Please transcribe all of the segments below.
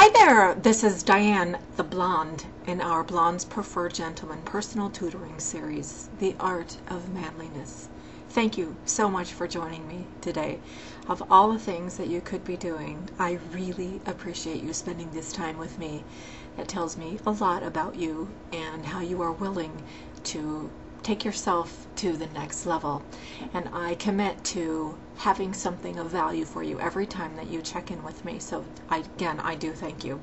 Hi there, this is Diane the Blonde in our Blondes Prefer Gentlemen personal tutoring series, The Art of Manliness. Thank you so much for joining me today. Of all the things that you could be doing, I really appreciate you spending this time with me. That tells me a lot about you and how you are willing to take yourself to the next level. And I commit to having something of value for you every time that you check in with me. So I do thank you.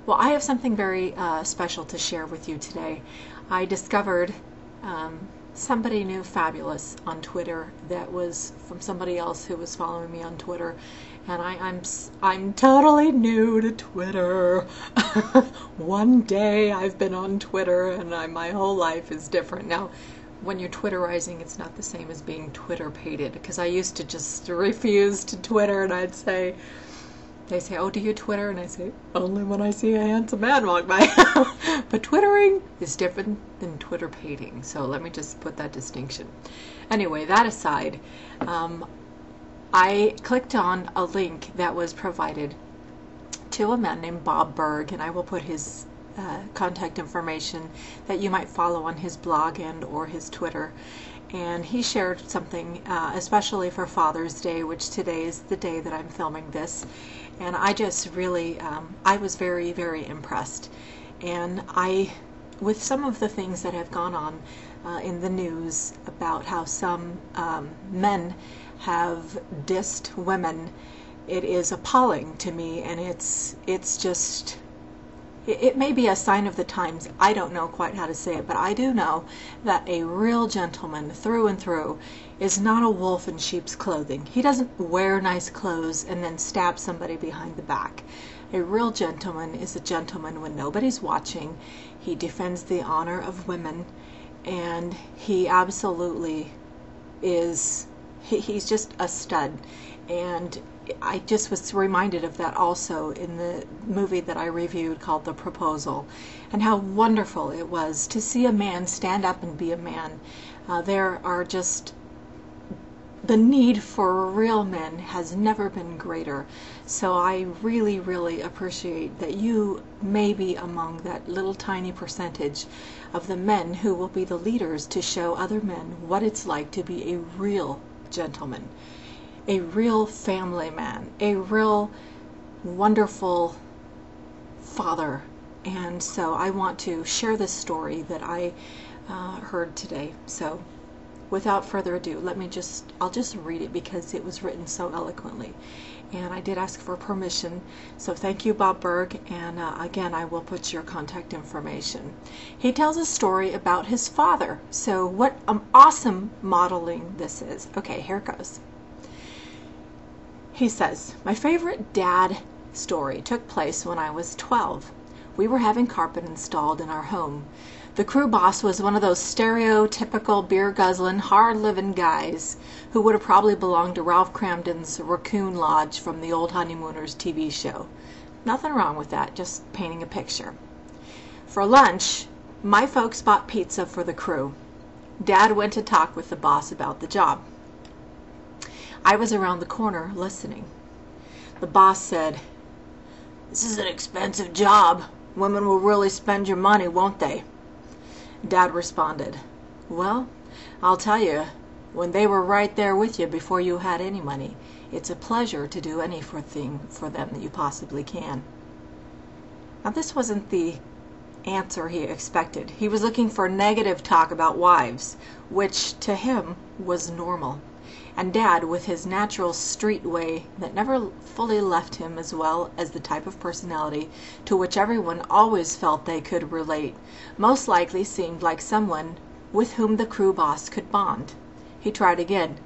Well, I have something very special to share with you today. I discovered somebody new fabulous on Twitter that was from somebody else who was following me on Twitter, and I'm totally new to Twitter. One day I've been on Twitter and my whole life is different. Now, when you're Twitterizing, it's not the same as being Twitter-pated, because I used to just refuse to Twitter, and they say, oh, do you Twitter? And I say, only when I see a handsome man walk by. But Twittering is different than Twitter-pating, so let me just put that distinction. Anyway, that aside, I clicked on a link that was provided to a man named Bob Burg, and I will put his contact information that you might follow on his blog and or his Twitter. And he shared something especially for Father's Day, which today is the day that I'm filming this. And I just really, I was very, very impressed. And with some of the things that have gone on in the news about how some men have dissed women, it is appalling to me, and it's just, it may be a sign of the times. I don't know quite how to say it, but I do know that a real gentleman through and through is not a wolf in sheep's clothing. He doesn't wear nice clothes and then stab somebody behind the back. A real gentleman is a gentleman when nobody's watching. He defends the honor of women, and he absolutely is, he's just a stud. And I just was reminded of that also in the movie that I reviewed called The Proposal, and how wonderful it was to see a man stand up and be a man. There are just, the need for real men has never been greater. So I really, really appreciate that you may be among that little tiny percentage of the men who will be the leaders to show other men what it's like to be a real gentleman, a real family man, a real wonderful father. And so I want to share this story that I heard today. So without further ado, I'll just read it because it was written so eloquently. And I did ask for permission, so thank you, Bob Burg, and again, I will put your contact information. He tells a story about his father, so what awesome modeling this is. Okay, here it goes. He says, my favorite dad story took place when I was 12. We were having carpet installed in our home. The crew boss was one of those stereotypical beer-guzzling, hard-living guys who would have probably belonged to Ralph Cramden's Raccoon Lodge from the Old Honeymooners TV show. Nothing wrong with that, just painting a picture. For lunch, my folks bought pizza for the crew. Dad went to talk with the boss about the job. I was around the corner listening. The boss said, "This is an expensive job. Women will really spend your money, won't they?" Dad responded, "Well, I'll tell you, when they were right there with you before you had any money, it's a pleasure to do anything for them that you possibly can." Now, this wasn't the answer he expected. He was looking for negative talk about wives, which to him was normal. And Dad, with his natural street way that never fully left him, as well as the type of personality to which everyone always felt they could relate, most likely seemed like someone with whom the crew boss could bond. He tried again.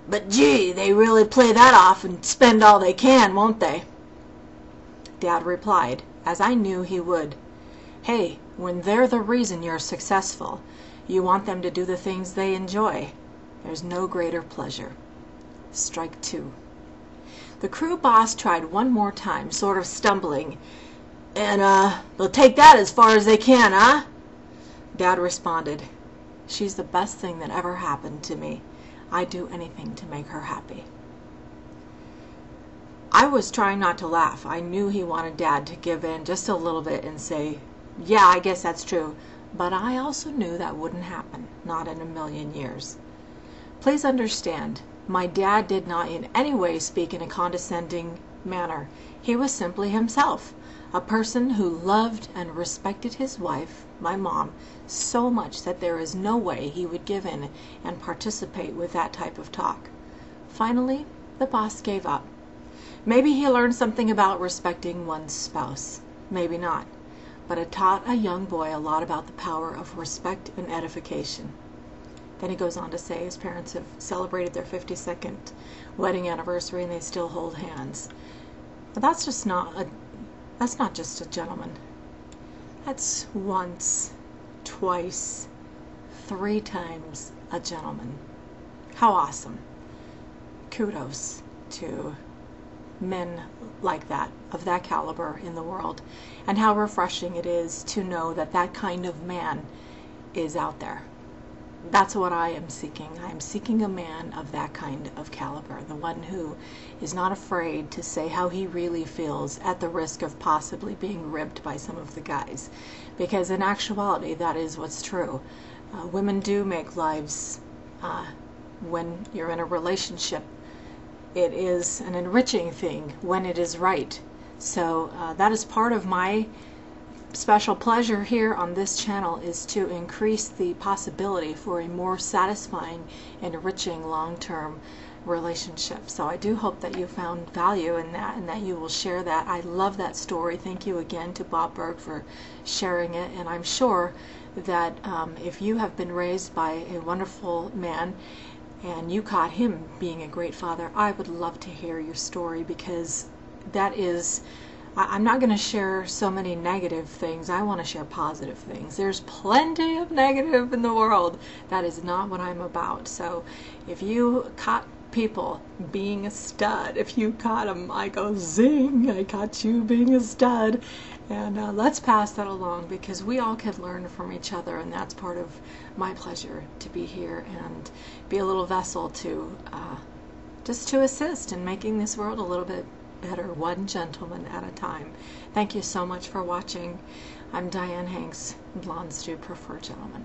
"But gee, they really play that off and spend all they can, won't they?" Dad replied, as I knew he would, "Hey, when they're the reason you're successful, you want them to do the things they enjoy. There's no greater pleasure." Strike two. The crew boss tried one more time, sort of stumbling. "And, they'll take that as far as they can, huh?" Dad responded, "She's the best thing that ever happened to me. I'd do anything to make her happy." I was trying not to laugh. I knew he wanted Dad to give in just a little bit and say, yeah, I guess that's true. But I also knew that wouldn't happen, not in a million years. Please understand, my dad did not in any way speak in a condescending manner. He was simply himself, a person who loved and respected his wife, my mom, so much that there is no way he would give in and participate with that type of talk. Finally, the boss gave up. Maybe he learned something about respecting one's spouse. Maybe not. But it taught a young boy a lot about the power of respect and edification. Then he goes on to say his parents have celebrated their 52nd wedding anniversary and they still hold hands. But that's not just a gentleman. That's once, twice, 3 times a gentleman. How awesome. Kudos to men like that, of that caliber in the world, and how refreshing it is to know that that kind of man is out there. That's what I am seeking. I am seeking a man of that kind of caliber, the one who is not afraid to say how he really feels at the risk of possibly being ribbed by some of the guys, because in actuality that is what's true. Women do make lives, when you're in a relationship, it is an enriching thing when it is right. So that is part of my special pleasure here on this channel, is to increase the possibility for a more satisfying and enriching long-term relationship. So I do hope that you found value in that and that you will share that. I love that story. Thank you again to Bob Burg for sharing it, and I'm sure that if you have been raised by a wonderful man and you caught him being a great father, I would love to hear your story, because that is, I'm not going to share so many negative things. I want to share positive things. There's plenty of negative in the world. That is not what I'm about. So if you caught people being a stud, if you caught them, I go zing, I caught you being a stud. And let's pass that along, because we all can learn from each other, and that's part of my pleasure, to be here and be a little vessel to just to assist in making this world a little bit better, one gentleman at a time. Thank you so much for watching. I'm Diane Hanks. Blondes do prefer gentlemen.